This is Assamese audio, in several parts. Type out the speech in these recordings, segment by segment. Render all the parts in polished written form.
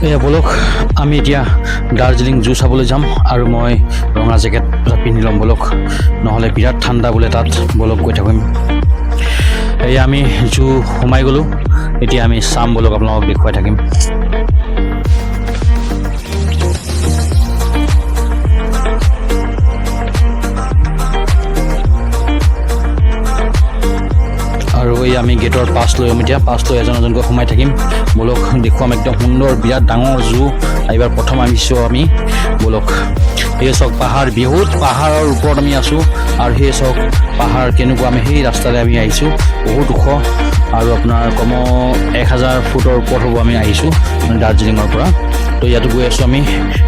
এয়া বলক আমি এতিয়া দাৰ্জিলিং জু চাবলৈ যাম আৰু মই ৰঙা জেকেট এটা পিন্ধি ল'ম বলক, নহ'লে বিৰাট ঠাণ্ডা বোলে তাত। বলক গৈ থাকিম। এয়া আমি জু সোমাই গ'লোঁ, এতিয়া আমি চাম বলক, আপোনালোকক দেখুৱাই থাকিম। আৰু এই আমি গেটৰ পাছ লৈ এতিয়া পাছ লৈ এজন এজনকৈ সোমাই থাকিম। বলক দেখুৱাম, একদম সুন্দৰ বিৰাট ডাঙৰ জু। এইবাৰ প্ৰথম আহিছোঁ আমি। বলক সেই চাওক পাহাৰ, বহুত পাহাৰৰ ওপৰত আমি আছোঁ। আৰু সেই চাওক পাহাৰ কেনেকুৱা, আমি সেই ৰাস্তাৰে আমি আহিছোঁ। বহুত ওখ আৰু আপোনাৰ কমেও 1000 ফুটৰ ওপৰত হ'ব আমি আহিছোঁ দাৰ্জিলিঙৰ পৰা। তো ইয়াতো গৈ আছোঁ আমি।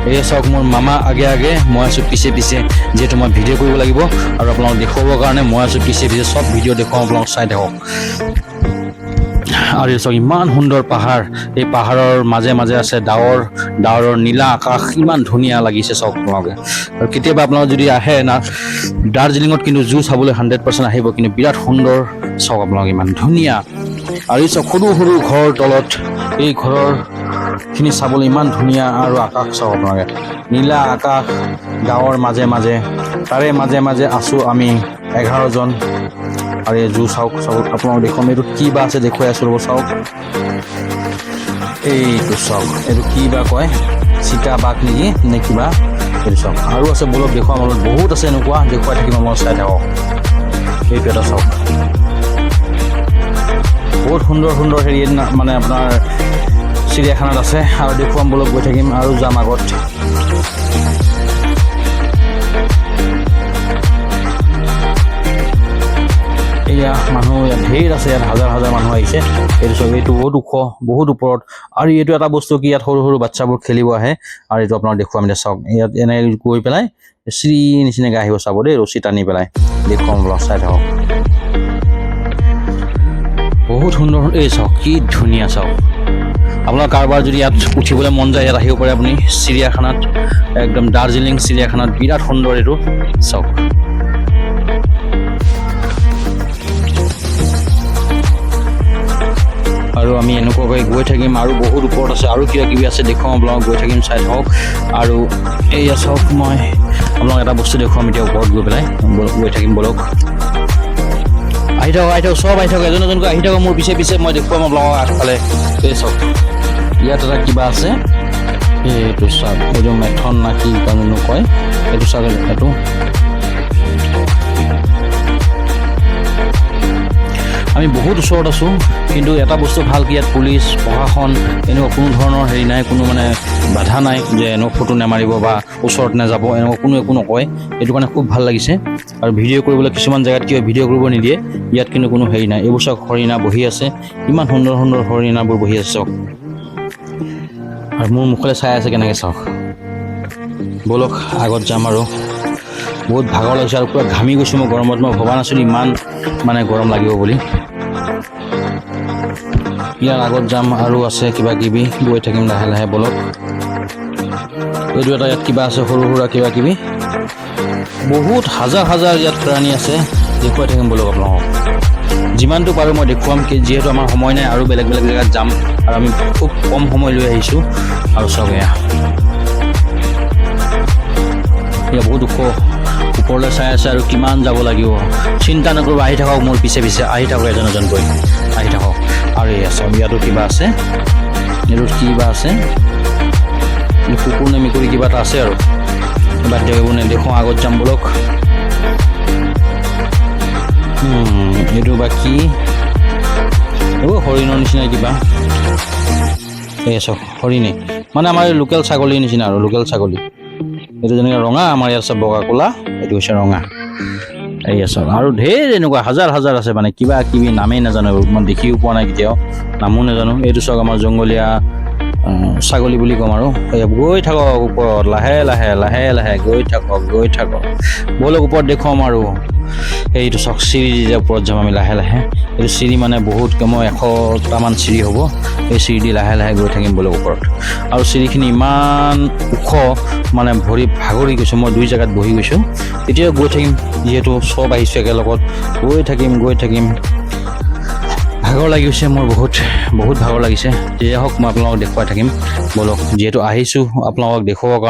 এই চাওক মোৰ মামা আগে আগে, মই আছোঁ পিছে পিছে, যিহেতু মই ভিডিঅ' কৰিব লাগিব আৰু আপোনালোকক দেখুৱাবৰ কাৰণে মই আছোঁ পিছে পিছে। চব ভিডিঅ' দেখুৱাওঁ, আপোনালোক চাই থাকক। আৰু চাওক ইমান সুন্দৰ পাহাৰ, এই পাহাৰৰ মাজে মাজে আছে ডাৱৰৰ নীলা আকাশ, ইমান ধুনীয়া লাগিছে চাওক আপোনালোকে। আৰু কেতিয়াবা আপোনালোকে যদি আহে না দাৰ্জিলিঙত, কিন্তু জু চাবলৈ 100% আহিব, কিন্তু বিৰাট সুন্দৰ চাওক আপোনালোকে, ইমান ধুনীয়া। আৰু এই চাওক সৰু সৰু ঘৰৰ তলত, এই ঘৰৰখিনি চাবলৈ ইমান ধুনীয়া। আৰু আকাশ চাওক আপোনালোকে, নীলা আকাশ, ডাৱৰ মাজে মাজে, তাৰে মাজে মাজে আছোঁ আমি 11 জন। আৰু এই জু চাওক আপোনালোক দেখুৱাম। এইটো কি বা আছে দেখুৱাই আছোঁ ৰ'ব, চাওক এইটো চাওক, এইটো কি বা কয়, চিতা বাঘ নেকি নে কিবা, এইটো চাওক। আৰু আছে বলক দেখুৱাম, অলপ বহুত আছে এনেকুৱা, দেখুৱাই থাকিম, মই চাই থাকক। এইটো এটা চাওক, বহুত সুন্দৰ সুন্দৰ হেৰি মানে আপোনাৰ চিৰিয়াখানাত আছে। আৰু দেখুৱাম বলক, গৈ থাকিম আৰু যাম আগত। এয়া মানুহ ইয়াত ধেৰ আছে, ইয়াত হাজাৰ হাজাৰ মানুহ আহিছে। এইটো চাওক, এইটো বহুত ওখ, বহুত ওপৰত। আৰু এইটো এটা বস্তু কি, ইয়াত সৰু সৰু বাচ্চাবোৰ খেলিব আহে। আৰু এইটো আপোনাক দেখুৱাম এতিয়া, চাওক ইয়াত এনে গৈ পেলাই শ্ৰী নিচিনাকৈ আহিব, চাব দেই, ৰছী টানি পেলাই দেখুৱাম, ব্লগ চাই থাকক। বহুত সুন্দৰ। এই চাওক কি ধুনীয়া, চাওক। আপোনাৰ কাৰোবাৰ যদি ইয়াত উঠিবলৈ মন যায়, ইয়াত আহিব পাৰে আপুনি চিৰিয়াখানাত, একদম দাৰ্জিলিং চিৰিয়াখানাত, বিৰাট সুন্দৰ এইটো চাওক। আৰু আমি এনেকুৱাকৈ গৈ থাকিম, আৰু বহুত ওপৰত আছে, আৰু কিবা কিবি আছে, দেখুৱাম আপোনালোকক, গৈ থাকিম, চাই থাকক। আৰু এইয়া চাওক, মই আপোনালোকক এটা বস্তু দেখুৱাম এতিয়া, ওপৰত গৈ পেলাই গৈ থাকিম বলক। আহি থাকক চব আহি থাকক, এজন এজনকৈ আহি থাকক মোৰ পিছে পিছে, মই দেখুৱাম আপোনালোকক আগফালে। এই চাওক ইয়াত এটা কিবা আছে, এইটো চাওক, এইটো মেথন না কি জানো কয়, এইটো চাওক, এইটো আমি বহুত ওচৰত আছোঁ। কিন্তু এটা বস্তু ভাল কি, ইয়াত পুলিচ প্ৰশাসন এনেকুৱা কোনো ধৰণৰ হেৰি নাই, কোনো মানে বাধা নাই যে এনেকুৱা ফটো নামাৰিব বা ওচৰত নাযাব, এনেকুৱা কোনো একো নকয়। এইটো কাৰণে খুব ভাল লাগিছে। আৰু ভিডিঅ' কৰিবলৈ কিছুমান জেগাত কিয় ভিডিঅ' কৰিব নিদিয়ে, ইয়াত কিন্তু কোনো হেৰি নাই। এইবোৰ চাওক হৰিণা বহি আছে, ইমান সুন্দৰ সুন্দৰ হৰিণাবোৰ বহি আছে চাওক। আৰু মোৰ মুখলৈ চাই আছে কেনেকৈ, চাওক। বলক আগত যাম। আৰু বহুত ভাগৰ লাগিছে, আৰু পূৰা ঘামি গৈছোঁ মই গৰমত। মই ভবা নাছিলোঁ ইমান মানে গৰম লাগিব বুলি। ইয়াৰ আগত যাম, আৰু আছে কিবা কিবি, গৈ থাকিম লাহে লাহে বলক। এইটো এটা ইয়াত কিবা আছে, সৰু সুৰা কিবা কিবি, বহুত হাজাৰ হাজাৰ ইয়াত প্ৰাণী আছে, দেখুৱাই থাকিম বলক আপোনালোকক। যিমানটো পাৰোঁ মই দেখুৱাম, যিহেতু আমাৰ সময় নাই, আৰু বেলেগ বেলেগ জেগাত যাম, আৰু আমি খুব কম সময় লৈ আহিছোঁ। আৰু চাওক এয়া বহুত ওখ, ওপৰলৈ চাই আছে, আৰু কিমান যাব লাগিব চিন্তা নকৰিব, আহি থাকক মোৰ পিছে পিছে, আহি থাকক এজন এজনকৈ, আহি থাকক। আৰু এয়া চাওক, ইয়াতো কিবা আছে, এইটো কিবা আছে, কুকুৰ নে মেকুৰী কিবা এটা আছে, আৰু বাদ দিয়ক, এইবোৰ নেদেখোঁ, আগত যাম বলক। এইটো বা কি, এইবোৰ হৰিণৰ নিচিনা কিবা। এই চাওক হৰিণে, মানে আমাৰ লোকেল ছাগলীৰ নিচিনা, আৰু লোকেল ছাগলী। এইটো যেনেকৈ ৰঙা, আমাৰ ইয়াত আছে বগা ক'লা, এইটো হৈছে ৰঙা। এই চাওক, আৰু ঢেৰ এনেকুৱা হাজাৰ হাজাৰ আছে, মানে কিবা কিবি নামেই নাজানো, মই দেখিও পোৱা নাই কেতিয়াও, নামো নাজানো। এইটো চাওক আমাৰ জংঘলীয়া ছাগলী বুলি ক'ম। আৰু গৈ থাকক ওপৰত, লাহে লাহে লাহে লাহে গৈ থাকক, গৈ থাকক বলক, ওপৰত দেখুৱাম। আৰু এইটো চাওক চিৰি যে ওপৰত যাম আমি লাহে লাহে, এইটো চিৰি মানে বহুত কমেও 100টামান চিৰি হ'ব। এই চিৰি দি লাহে লাহে গৈ থাকিম বলক ওপৰত। আৰু চিৰিখিনি ইমান ওখ, মানে ভৰি ভাগৰি গৈছোঁ, মই 2 জেগাত বহি গৈছোঁ। এতিয়াও গৈ থাকিম, যিহেতু চব আহিছোঁ একেলগত, গৈ থাকিম গৈ থাকিম। ভাগৰ লাগিছে মোৰ বহুত ভাগৰ লাগিছে যিয়ে হওক মই আপোনালোকক দেখুৱাই থাকিম বলক যিহেতু আহিছোঁ আপোনালোকক দেখুৱাবৰ কাৰণে